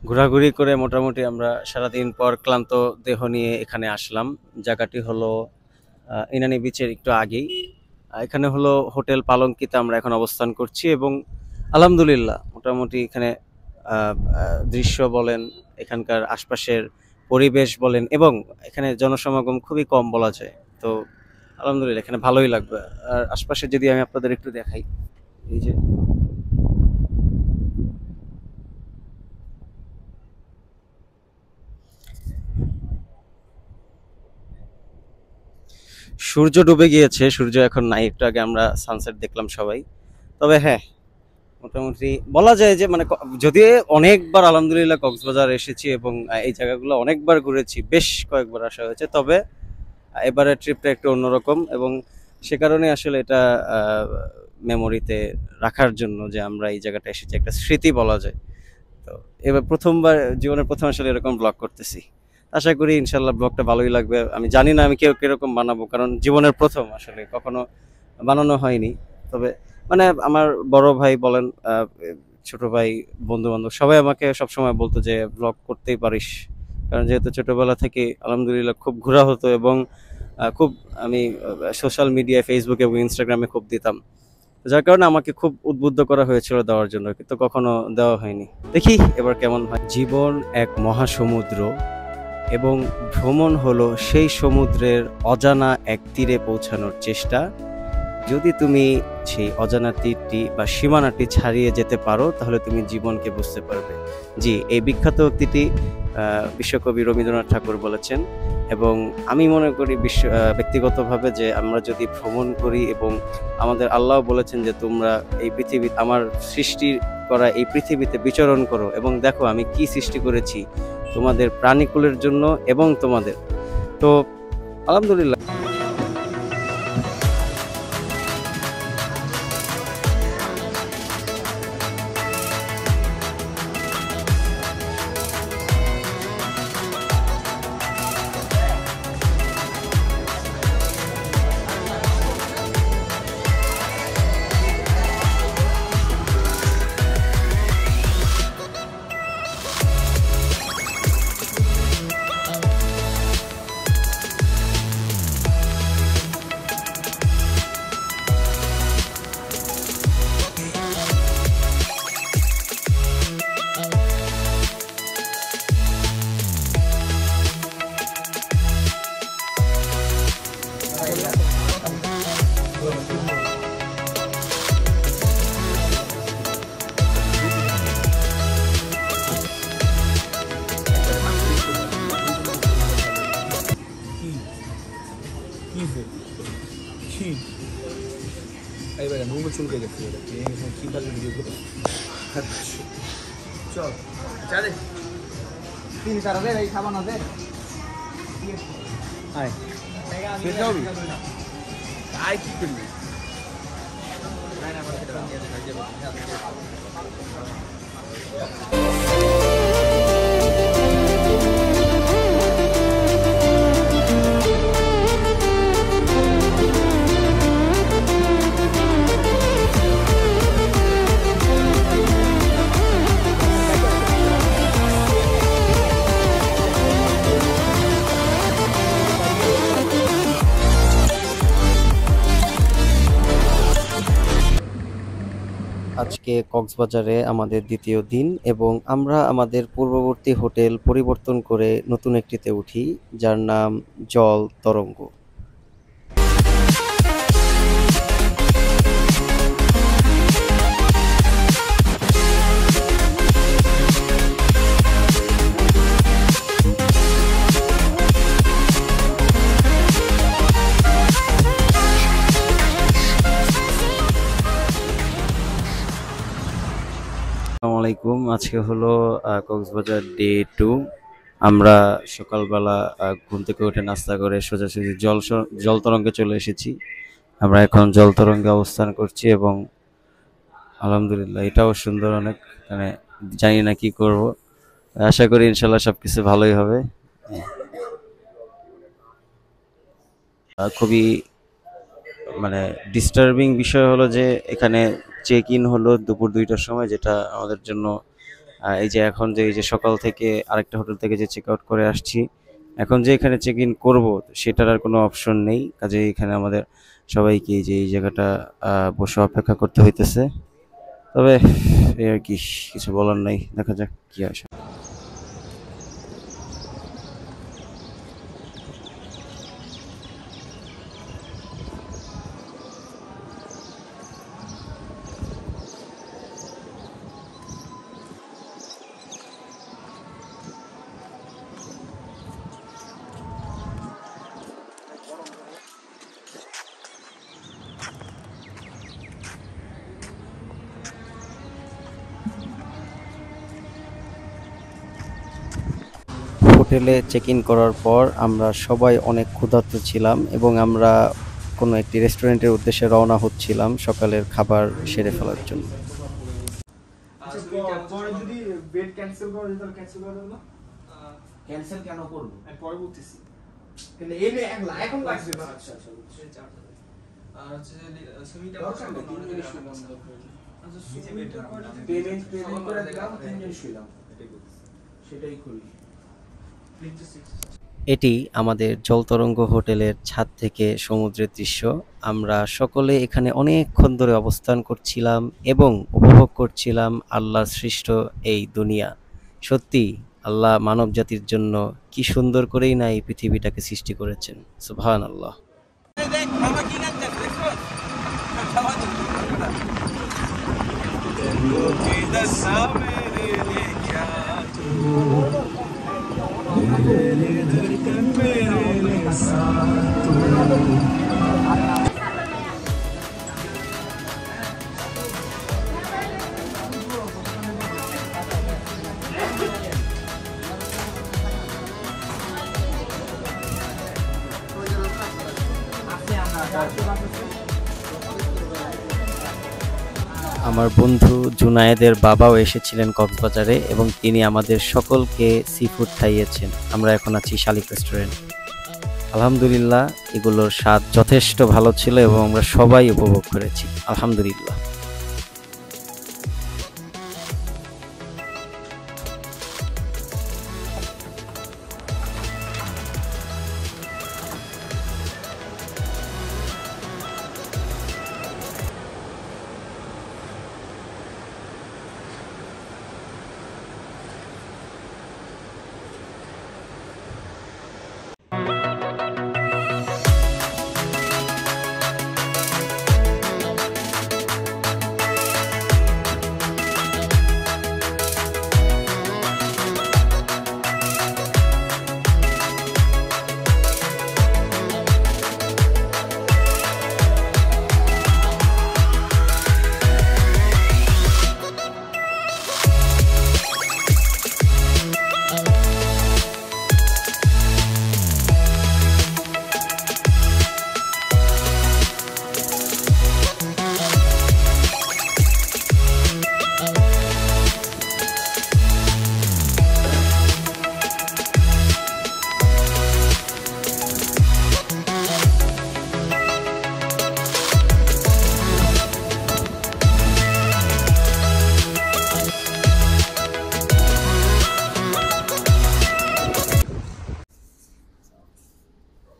ঘোরাঘুরি করে মোটামুটি আমরা সারাদিন পর ক্লান্ত দেহ নিয়ে এখানে আসলাম। জায়গাটি হলো ইনানি বিচের একটু আগেই। এখানে হলো হোটেল পালঙ্কিতে আমরা এখন অবস্থান করছি এবং আলহামদুলিল্লাহ মোটামুটি এখানে দৃশ্য বলেন, এখানকার আশপাশের পরিবেশ বলেন, এবং এখানে জনসমাগম খুবই কম বলা যায়। তো আলহামদুলিল্লাহ এখানে ভালোই লাগবে। আর আশপাশে যদি আমি আপনাদের একটু দেখাই, এই যে সূর্য ডুবে গিয়েছে, সূর্য এখন নাই, একটু আগে আমরা সানসেট দেখলাম সবাই। তবে হ্যাঁ মোটামুটি বলা যায় যে মানে যদিও অনেকবার আলহামদুলিল্লাহ কক্সবাজার এসেছি এবং এই জায়গাগুলো অনেকবার ঘুরেছি, বেশ কয়েকবার আসা হয়েছে, তবে এবারের ট্রিপটা একটু অন্যরকম এবং সে কারণে আসলে এটা মেমোরিতে রাখার জন্য যে আমরা এই জায়গাটা এসেছি, একটা স্মৃতি বলা যায়। তো এবার প্রথমবার জীবনের প্রথম আসলে এরকম ব্লগ করতেছি, আশা করি ইনশাল্লাহ ব্লগটা ভালোই লাগবে। আমি জানি না আমি কিরকম বানাবো, কারণ জীবনের প্রথম, আসলে কখনো বানানো হয়নি। তবে মানে আমার বড় ভাই বলেন, ছোট ভাই, বন্ধু বান্ধব সবাই আমাকে সবসময় বলতো যে ব্লগ করতেই পারিস, কারণ যেহেতু ছোটবেলা থেকে আলহামদুলিল্লাহ খুব ঘোরা হতো এবং খুব আমি সোশ্যাল মিডিয়ায় ফেসবুক এবং ইনস্টাগ্রামে খুব দিতাম, যার কারণে আমাকে খুব উদ্বুদ্ধ করা হয়েছিল দেওয়ার জন্য, কিন্তু কখনো দেওয়া হয়নি। দেখি এবার কেমন হয়। জীবন এক মহাসমুদ্র এবং ভ্রমণ হলো সেই সমুদ্রের অজানা এক তীরে পৌঁছানোর চেষ্টা। যদি তুমি সেই অজানা তীরটি বা সীমানাটি ছাড়িয়ে যেতে পারো তাহলে তুমি জীবনকে বুঝতে পারবে। জি, এই বিখ্যাত উক্তিটি বিশ্বকবি রবীন্দ্রনাথ ঠাকুর বলেছেন, এবং আমি মনে করি ব্যক্তিগতভাবে যে আমরা যদি ভ্রমণ করি, এবং আমাদের আল্লাহ বলেছেন যে তোমরা এই পৃথিবী, আমার সৃষ্টি করা এই পৃথিবীতে বিচরণ করো এবং দেখো আমি কি সৃষ্টি করেছি তোমাদের প্রাণীকুলের জন্য এবং তোমাদের। তো আলহামদুলিল্লাহ। এইবারে রুমে চুলকে গেছে কি ভাবে ভিডিও করে চল চলে 3-4 দে এই খাবার না দে আয় ফির যাবি আয় কি করবি না না আমাদের এটা নিয়ে যাবে আজকে কক্সবাজারে আমাদের দ্বিতীয় দিন এবং আমরা আমাদের পূর্ববর্তী হোটেল পরিবর্তন করে নতুন একটিতে উঠি, যার নাম জল তরঙ্গ। আসসালামু আলাইকুম। আজকে হলো কক্সবাজার ডে 2। আমরা সকালবেলা ঘুম থেকে উঠে নাস্তা করে সোজাসুজি জল তরঙ্গে চলে এসেছি। আমরা এখন জল তরঙ্গে অবস্থান করছি এবং আলহামদুলিল্লাহ এটাও সুন্দর অনেক, মানে জানি না কি করব, আশা করি ইনশাল্লাহ সবকিছু ভালোই হবে। খুবই মানে ডিস্টার্বিং বিষয় হলো যে এখানে চেক ইন হলো দুপুর 2টার সময়, যেটা আমাদের জন্য এই যে এখন যে এই যে সকাল থেকে আরেকটা হোটেল থেকে যে চেক আউট করে আসছি, এখন যে এখানে চেক ইন করবো সেটার আর কোনো অপশন নেই। কাজে এখানে আমাদের সবাইকে এই যে এই জায়গাটা বসে অপেক্ষা করতে হইতেছে। তবে এই আর কি, কিছু বলার নাই, দেখা যাক কি আসে। হোটেলে চেক ইন করার পর আমরা সবাই অনেক ক্ষুধার্ত ছিলাম এবং আমরা কোনো একটি রেস্টুরেন্টের উদ্দেশ্যে রওনা হচ্ছিলাম সকালের খাবার সেরে ফেলার জন্য। পরে যদি বেড ক্যান্সেল করা যেত ক্যান্সেল করে দেব না, ক্যান্সেল কেন করব আমি পরে বলতেছি, কিন্তু এই যে এখন লাগছে না। আচ্ছা আচ্ছা আর হচ্ছে সুমিটা দরকার নেই, তিনজন শুইলাম। আচ্ছা সুমিটা পেমেন্ট করে দিলাম, তিনজন শুইলাম, সেটাই করি। এটি আমাদের জলতরঙ্গ হোটেলের ছাদ থেকে সমুদ্রের দৃশ্য। আমরা সকলে এখানে অনেকক্ষণ ধরে অবস্থান করছিলাম এবং উপভোগ করছিলাম আল্লাহর সৃষ্ট এই দুনিয়া। সত্যি আল্লাহ মানব জাতির জন্য কি সুন্দর করেই না এই পৃথিবীটাকে সৃষ্টি করেছেন। সুবহানাল্লাহ। আমার বন্ধু জুনায়েদের বাবাও এসেছিলেন কক্সবাজারে এবং তিনি আমাদের সকলকে সি ফুড খাইয়েছেন। আমরা এখন আছি শালিক রেস্টুরেন্ট। আলহামদুলিল্লাহ, এগুলোর স্বাদ যথেষ্ট ভালো ছিল এবং আমরা সবাই উপভোগ করেছি। আলহামদুলিল্লাহ।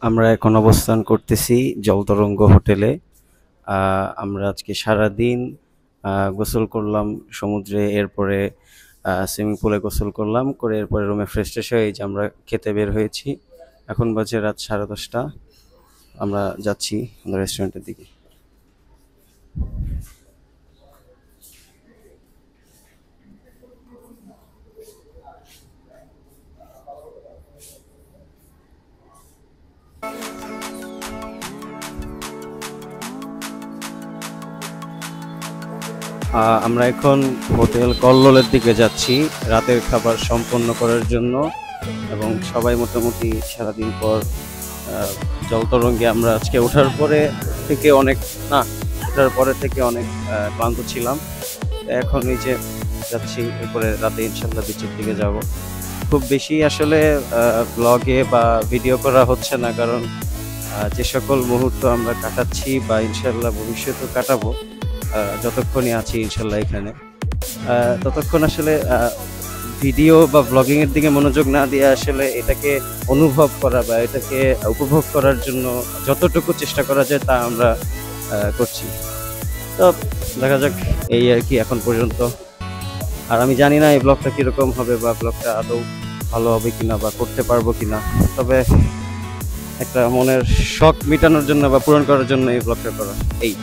আমরা এখন অবস্থান করতেছি জলতরঙ্গ হোটেলে। আমরা আজকে সারাদিন গোসল করলাম সমুদ্রে, এরপরে সুইমিং পুলে গোসল করলাম, করে এরপরে রুমে ফ্রেশ ট্রেশ হয়ে এই যে আমরা খেতে বের হয়েছি। এখন বাজে রাত 10:30। আমরা যাচ্ছি রেস্টুরেন্টের দিকে। আমরা এখন হোটেল কল্লোলের দিকে যাচ্ছি রাতের খাবার সম্পন্ন করার জন্য, এবং সবাই মোটামুটি সারাদিন পর জলতরঙ্গে আমরা আজকে ওঠার পরে থেকে অনেক ক্লান্ত ছিলাম। এখন এই যে যাচ্ছি, এরপরে রাতে ইনশাল্লাহ বিচের দিকে যাব। খুব বেশি আসলে ব্লগে বা ভিডিও করা হচ্ছে না, কারণ যে সকল মুহূর্ত আমরা কাটাচ্ছি বা ইনশাল্লাহ ভবিষ্যতেও কাটাবো, যতক্ষণই আছি ইনশাল্লাহ এখানে, ততক্ষণ আসলে ভিডিও বা ব্লগিং এর দিকে মনোযোগ না দিয়ে আসলে এটাকে অনুভব করা বা এটাকে উপভোগ করার জন্য যতটুকু চেষ্টা করা যায় তা আমরা করছি। তো দেখা যাক, এই আর কি এখন পর্যন্ত। আর আমি জানি না এই ব্লগটা কীরকম হবে বা ব্লগটা আদৌ ভালো হবে কিনা বা করতে পারবো কিনা, তবে একটা মনের শখ মেটানোর জন্য বা পূরণ করার জন্য এই ব্লগটা করা। এই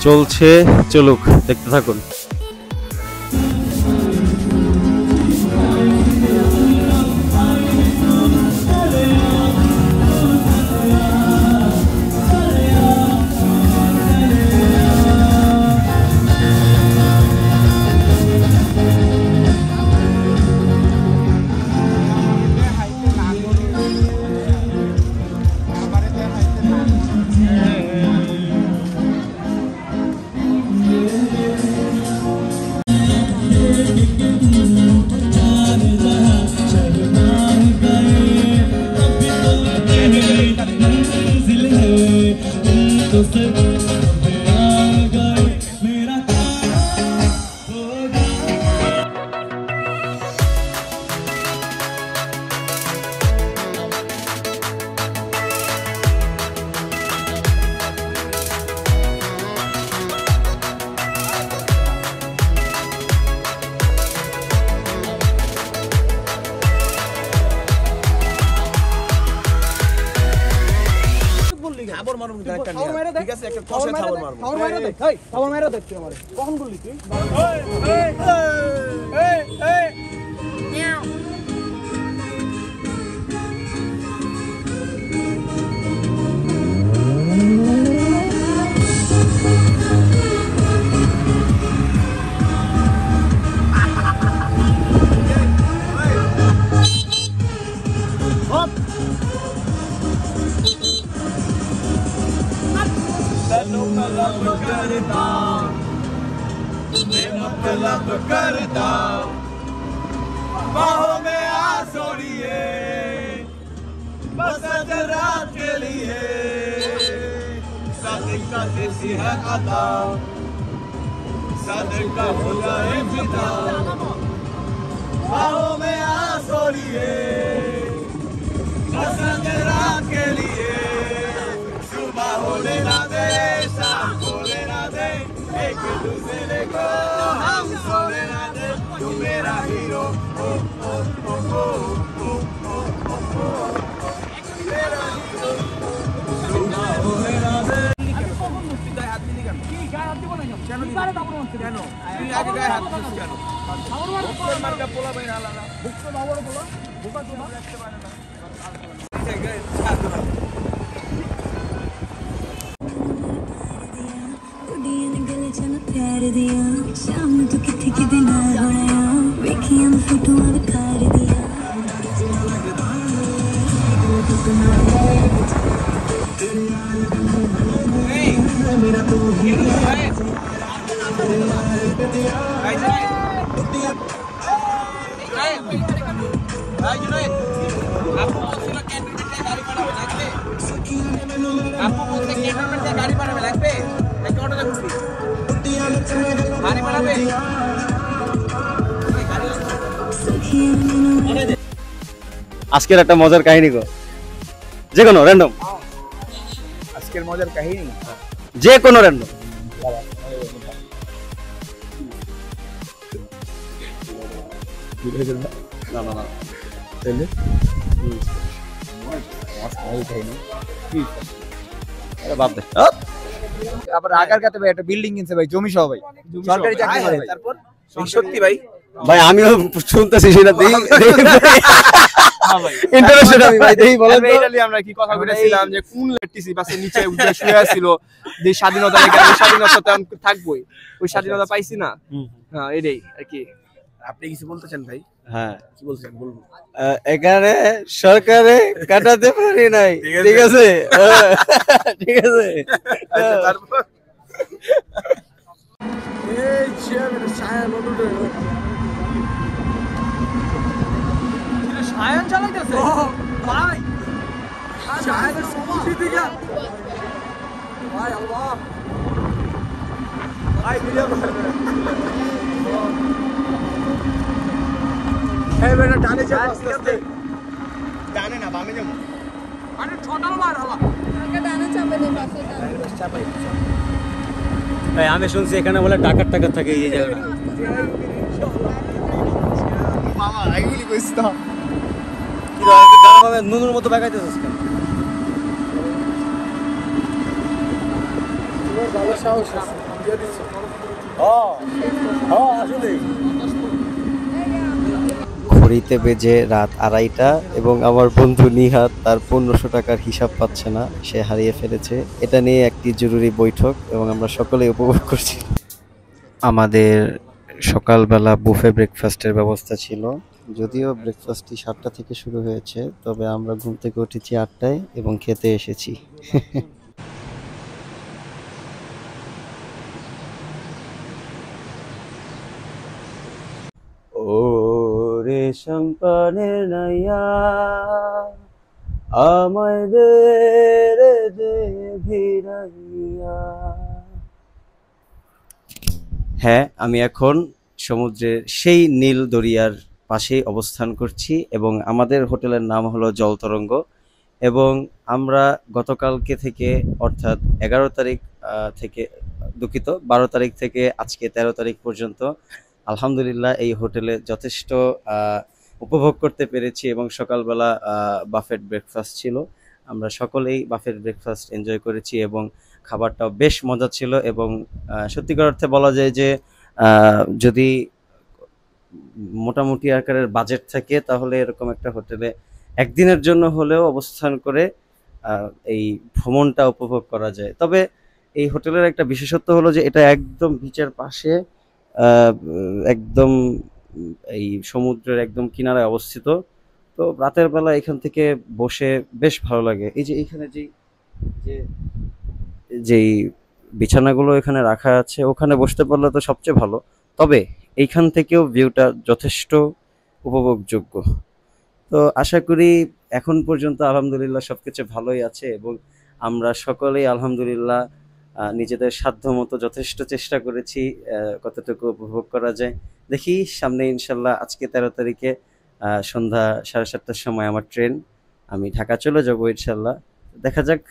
চলছে, চলুক, দেখতে থাকুন। থাবর মারুম কিন্তু একটা নিয়ে ঠিক আছে একটা কষে থাবর মারুম থাবর মাইরা দেখ এই থাবর মাইরা দেখ তুই আমারে কখন বললি তুই এই बाहों में आ सोड़िए बस रात के लिए सादिक का देसी है अदा सादिक का हो जाए फिदा बाहों में आ सोड़िए बस रात के लिए सुबह होने ना दे शाम होने ना दे एक दूसरे को हम सोने ना दे तू मेरा हीरो ओ ओ ओ ओ ओ ओ ओ मेरा हीरो सुबह होने ना दे কখন মুক্তি গায়ে হাত দিলি কেন কি গায়ে হাত দিব না কেন দিবারে দাবর মন কেন তুই আগে গায়ে হাত দিছিস কেন দাবর মার্কা পোলা বাইনা লাগা ভুক্ত দাবর পোলা বোকা তো রাখতে পারে না प्यार दिया शाम तू किथे किदे नाल होया वेखियां फोटोआं विखार दिया मेरा तू ही है আজকের একটা মজার কাহিনী গো, যে কোনো র্যান্ডম, আজকের মজার কাহিনী যে কোনো র্যান্ডম। না না না তাহলে বাদ দে। আবার আগার কাতে ভাই একটা বিল্ডিং কিনছে ভাই, জমি সহ ভাই, সরকারি চাকরি করে ভাই। তারপর সত্যি ভাই ভাই আমিও শুনতেছি সেটা দেই ইন্টারেস্টেড আমি ভাই দেই বলেন তো। এটা নিয়ে আমরা কি কথা বলেছিলাম যে কোন টিসি বাসের নিচে উঠে শুয়ে আছিল, যে স্বাধীনতা স্বাধীনতা তো থাকবোই, ওই স্বাধীনতা পাইছি না। হ্যাঁ এটাই আর কি। আপনি কিছু বলতেছেন ভাই? হ্যাঁ কি বলছেন বলবো। এখানে সরকারে কাটাতে পারি নাই, ঠিক আছে ঠিক আছে। তারপর এই চেয়ারের ছায়া নতুন সায়ন চালাইতেছে ভাই, সায়নের সমুদ্র দিকে ভাই আল্লাহ ভাই ভিডিও এই বেটা ডানে যা আস্তে আস্তে, ডানে না বামে যাবো, আরে ছোটাল মার হালা আগে ডানে চাপে নে, পাশে ডানে চাপাই। ভাই আমি শুনছি এখানে বলে টাকার টাকা থাকে এই জায়গাটা। বাবা আইগুলি কইছ তো কি রে তুই গানা ভাবে নুনুর মতো বাগাইতেছিস কেন? তোমার ভালো সাহস আছে দিয়ে দিচ্ছি। আসলে ঘড়িতে বেজে রাত 2:30 এবং আমার বন্ধু নিহাত তার 1500 টাকার হিসাব পাচ্ছে না, সে হারিয়ে ফেলেছে। এটা নিয়ে একটি জরুরি বৈঠক এবং আমরা সকলেই উপভোগ করছি। আমাদের সকালবেলা বুফে ব্রেকফাস্টের ব্যবস্থা ছিল, যদিও ব্রেকফাস্টটি 7টা থেকে শুরু হয়েছে, তবে আমরা ঘুম থেকে উঠেছি 8টায় এবং খেতে এসেছি। ও রেশম পানের নাইয়া আমায় দে রে দে ভিড়াইয়া। হ্যাঁ, আমি এখন সমুদ্রের সেই নীল দরিয়ার পাশেই অবস্থান করছি এবং আমাদের হোটেলের নাম হলো জলতরঙ্গ। এবং আমরা গতকালকে থেকে অর্থাৎ 11 তারিখ থেকে দুঃখিত 12 তারিখ থেকে আজকে 13 তারিখ পর্যন্ত আলহামদুলিল্লাহ এই হোটেলে যথেষ্ট উপভোগ করতে পেরেছি এবং সকালবেলা বাফেট ব্রেকফাস্ট ছিল। আমরা সকলেই বাফেট ব্রেকফাস্ট এনজয় করেছি এবং খাবারটাও বেশ মজা ছিল এবং সত্যিকার অর্থে বলা যায় যে যদি মোটামুটি আকারের বাজেট থাকে তাহলে এরকম একটা হোটেলে একদিনের জন্য হলেও অবস্থান করে এই ভ্রমণটা উপভোগ করা যায়। তবে এই হোটেলের একটা বিশেষত্ব হলো যে এটা একদম বিচের পাশে, একদম এই সমুদ্রের একদম কিনারায় অবস্থিত। তো রাতের বেলা এখান থেকে বসে বেশ ভালো লাগে। এই যে এইখানে যেই বিছানাগুলো এখানে রাখা আছে ওখানে বসতে পারলে তো সবচেয়ে ভালো। তবে এইখান থেকেও ভিউটা যথেষ্ট উপভোগযোগ্য। তো আশা করি এখন পর্যন্ত আলহামদুলিল্লাহ সবকিছু ভালোই আছে এবং আমরা সকলেই আলহামদুলিল্লাহ নিজেদের সাধ্যমতো যথেষ্ট চেষ্টা করেছি কতটুকু উপভোগ করা যায়। দেখি সামনে ইনশাল্লাহ আজকে 13 তারিখে সন্ধ্যা 7:30টার সময় আমার ট্রেন, আমি ঢাকা চলে যাব ইনশাল্লাহ। দেখা যাক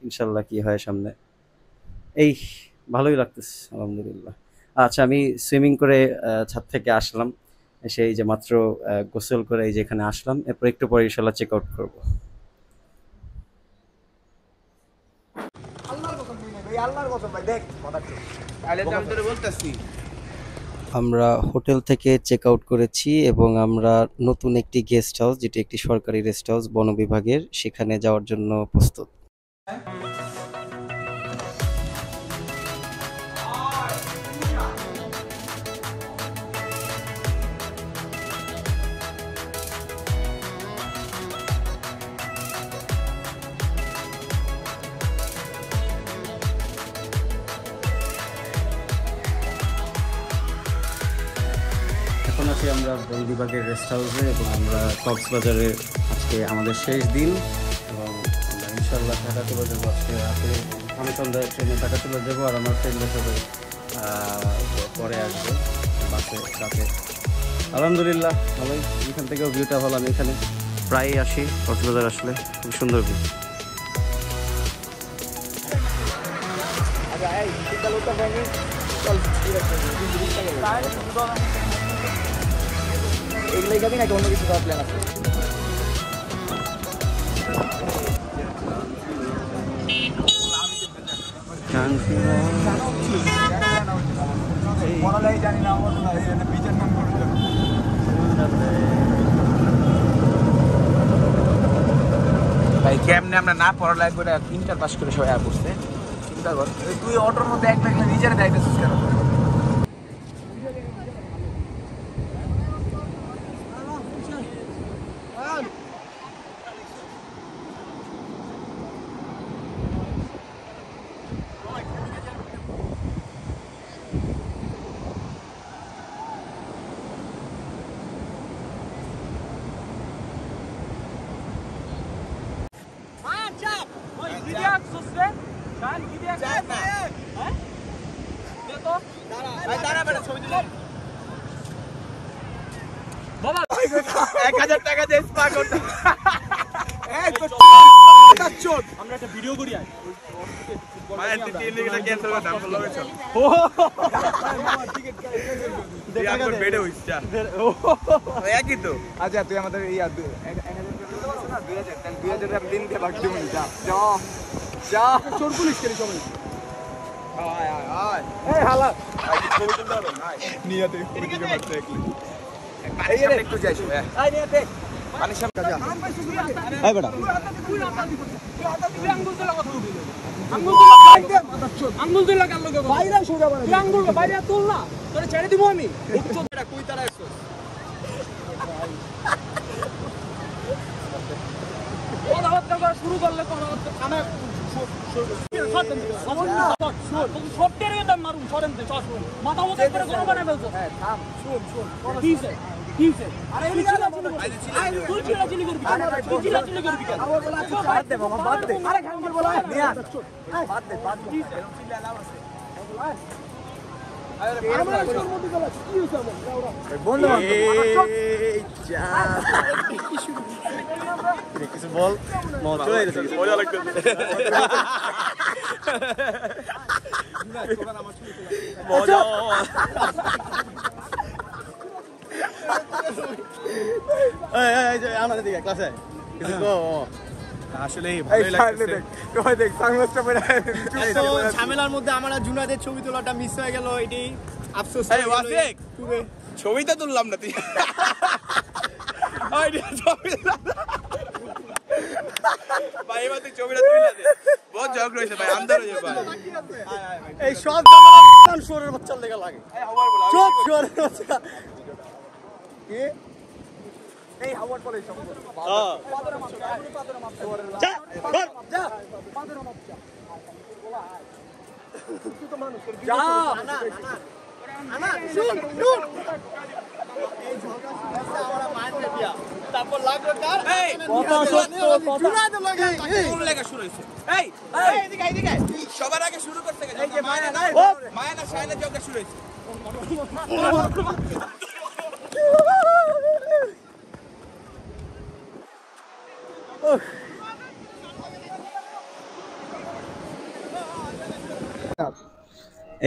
ইনশাল্লাহ কি হয় সামনে। এই ভালোই লাগতেছে আলহামদুলিল্লাহ। আচ্ছা, আমি সুইমিং করে ছাদ থেকে আসলাম, এসে এই যে মাত্র গোসল করে এই যে এখানে আসলাম, এরপর একটু পরে ইনশাল্লাহ চেক আউট করবো। আমরা হোটেল থেকে চেক আউট করেছি এবং আমরা নতুন একটি গেস্ট হাউস, যেটি একটি সরকারি রেস্ট হাউস বন বিভাগের, সেখানে যাওয়ার জন্য প্রস্তুত। এখন আছি আমরা বন বিভাগের রেস্ট হাউসে এবং আমরা কক্সবাজারে আজকে আমাদের শেষ দিন এবং আমরা ইনশাল্লাহ ঢাকা চলে যাবো আজকে রাতে। আমি সন্ধ্যায় ট্রেনে ঢাকা চলে যাবো আর আমার ফ্রেন্ডদের সাথে পরে আসবো বাসে রাতে। আলহামদুলিল্লাহ ভালোই, এখান থেকেও ভিউটা ভালো। আমি এখানে প্রায়ই আসি, কক্সবাজার আসলে খুব সুন্দর ভিউ। এগুলোই খাবি নাকি অন্য কিছু খাওয়ার প্ল্যান আছে? ভাই কেমনে আমরা না পড়ালেখা করে ইন্টার পাস করে সবাই পড়ছে, চিন্তা কর। তুই অটোর মধ্যে এক লাখ নিজের দায়িত্ব কেন? আমরা একটা ভিডিও করি আচ্ছা তুই আমাদের 2000 দিন দিয়ে ভাগ দিব যা যা যা চোর পুলিশ খেলি সবাই হালা ছবি তুলতে হবে নিয়ে তুই দিকে মারতে একটু যাইছো পানির সামনে যা এই বেটা আঙ্গুল দিলা কাল লোক বাইরে সোজা বাড়া আঙ্গুল বাইরে তুল না তোরে ছেড়ে দিব আমি উচ্চটা কই তারা আইছো ওরা হত্যা করা শুরু করলে তো খানা সত্যের দাম মারুন সরেন দে চল মাথা মতো করে গরম বানায় ফেলছো হ্যাঁ থাম শুন কিসে কিসে আরে এই চিলা তুই চিলি করবি তুই চিলি করবি কেন আরে বলা আছে বাদ দে বাবা বাদ দে আরে খাঙ্গল বলা নিয়া বাদ দে কিসে চিল্লা লাভ আছে আরে আমরা শুরুর মধ্যে গেল কি হইছে আমার বন্ধু এই যা কিছু বল মন চলে গেছে মজা লাগতেছে মজা এই আমাদের দিকে ক্লাসে কিছু কো আসলে ভালোই লাগছে তো ঝামেলার মধ্যে আমার আর জুনাদের ছবি তোলাটা মিস হয়ে গেল, এটাই আফসোস। ছবি তো তুললাম না তুই ভাই এবার তুই ছবিটা তুলে দে, বহুত ঝগড়া হয়েছে ভাই, আন্দার হয়ে ভাই। এই সব শোরের বাচ্চার লেগে লাগে, চুপ শোরের বাচ্চা কি এই হাওয়ার পরে সব যা যা পাদর মাপ যা তুই তো মানুষ যা না আনা শুন শুন এই ঝগড়া শুনছে আমরা মারতে দিয়া, তারপর লাগলো কার এই কথা সত্য কথা জুনা তো লাগে কোন লাগা শুরু হইছে। এই এদিকে সবার আগে শুরু করতে গেছে এই যে মায়া না শায়না ঝগড়া শুরু হয়েছে।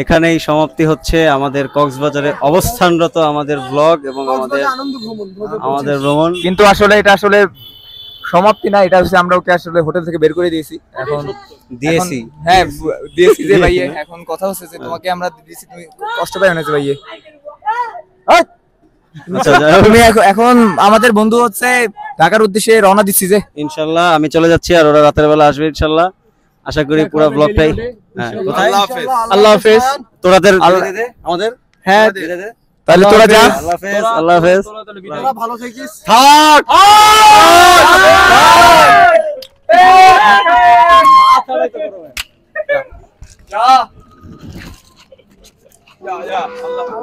এখানেই সমাপ্তি হচ্ছে আমাদের কক্সবাজারে অবস্থানরত আমাদের ব্লগ এবং আমাদের ভ্রমণ। কিন্তু আসলে এটা আসলে সমাপ্তি না, এটা হচ্ছে আমরা ওকে আসলে হোটেল থেকে বের করে দিয়েছি। এখন দিয়েছি, হ্যাঁ দিয়েছি যে ভাইয়ে, এখন কথা হচ্ছে যে তোমাকে আমরা দিয়েছি, তুমি কষ্ট পাই না যে ভাইয়ে। তুমি এখন আমাদের বন্ধু হচ্ছে ঢাকার উদ্দেশ্যে রওনা দিচ্ছি যে ইনশাআল্লাহ আমি চলে যাচ্ছি, আর ওরা রাতের বেলা আসবে ইনশাআল্লাহ। আশা করি পুরো ব্লগটাই আল্লাহ হাফেজ। তোরাদের আমাদের হ্যাঁ তাহলে তোরা যা, আল্লাহ হাফেজ। আল্লাহ হাফেজ, তোরা ভালো থাকিস, থাক।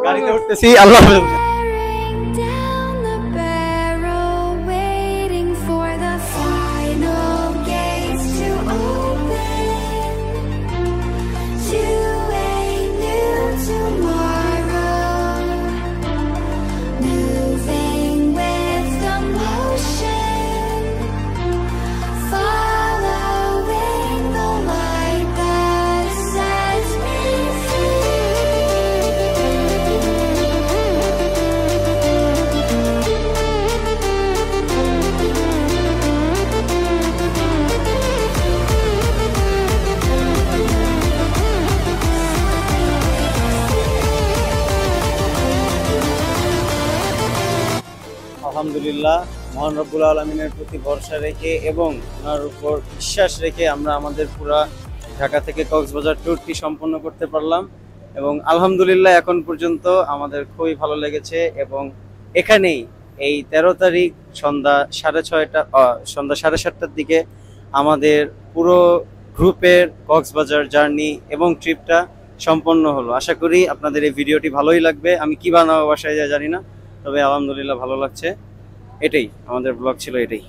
গাড়িতে উঠতেছি, আল্লাহ হাফেজ। Down the barrel, waiting for the final gates to open to a new tomorrow. Moving with the motion, following the light that sets me free. আলহামদুলিল্লাহ, মহান রব্বুল আলমিনের প্রতি ভরসা রেখে এবং ওনার উপর বিশ্বাস রেখে আমরা আমাদের পুরা ঢাকা থেকে কক্সবাজার ট্যুরটি সম্পন্ন করতে পারলাম এবং আলহামদুলিল্লাহ এখন পর্যন্ত আমাদের খুবই ভালো লেগেছে। এবং এখানেই এই 13 তারিখ সন্ধ্যা 7:30টার দিকে আমাদের পুরো গ্রুপের কক্সবাজার জার্নি এবং ট্রিপটা সম্পন্ন হলো। আশা করি আপনাদের এই ভিডিওটি ভালোই লাগবে। আমি কি বানাবো বাসায় যায় জানি না, তবে আলহামদুলিল্লাহ ভালো লাগছে। এটাই আমাদের ব্লগ ছিল, এটাই।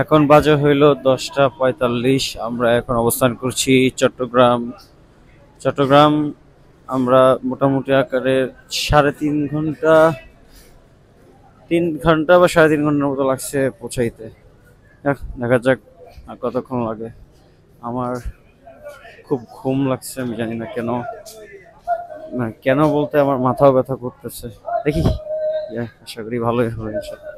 এখন বাজে হইল 10:45। আমরা এখন অবস্থান করছি চট্টগ্রাম। আমরা মোটামুটি আকারে 3.5 ঘন্টা 3 ঘন্টা বা 3.5 ঘন্টার মতো লাগছে পৌঁছাইতে। দেখা যাক আর কতক্ষণ লাগে। আমার খুব ঘুম লাগছে, আমি জানি না কেন, কেন বলতে আমার মাথাও ব্যথা করতেছে। দেখি, আশা করি ভালোই হবে ইনশাআল্লাহ।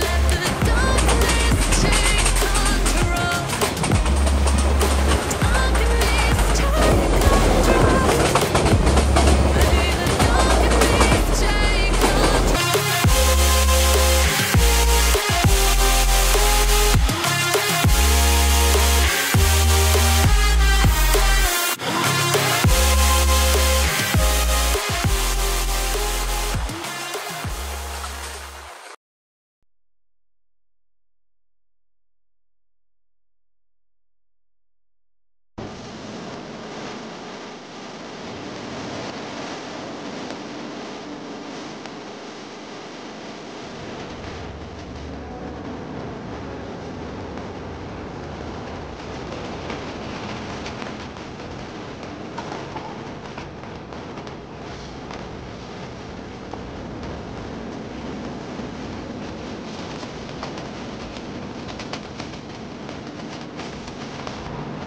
Left in the darkness,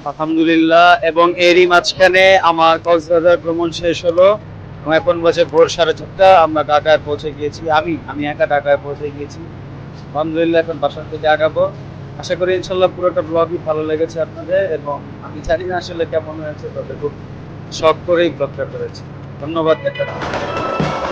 আলহামদুলিল্লাহ। এবং এরই মাঝখানে আমার কক্সবাজার ভ্রমণ শেষ হলো এবং এখন বাজে ভোর 4:30। আমরা ঢাকায় পৌঁছে গিয়েছি। আমি একা ঢাকায় পৌঁছে গিয়েছি। আলহামদুলিল্লাহ এখন বাসার থেকে আগাবো। আশা করি ইনশাল্লাহ পুরোটা ব্লগই ভালো লেগেছে আপনাদের, এবং আমি জানি না আসলে কেমন হয়েছে, তবে খুব শখ করেই ব্লগটা করেছি। ধন্যবাদ।